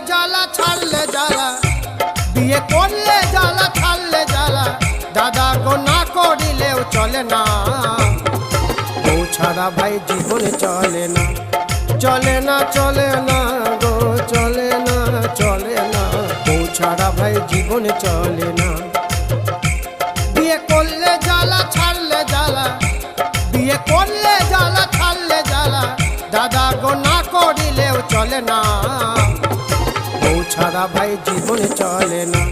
জ্বালা ছাড়লে জ্বালা, বিয়ে করলে জ্বালা ছাড়লে জ্বালা, দাদা গো না করিলেও চলে না। বউ ছাড়া ভাই জীবন চলে না, চলে না চলে না গো, চলে না চলে না। বউ ছাড়া ভাই জীবন চলে না। বিয়ে করলে জ্বালা ছাড়লে জ্বালা, বিয়ে করলে জ্বালা ছাড়লে জ্বালা, দাদা গো না করিলেও চলে না। বউ ছাড়া ভাই জীবন চলে না।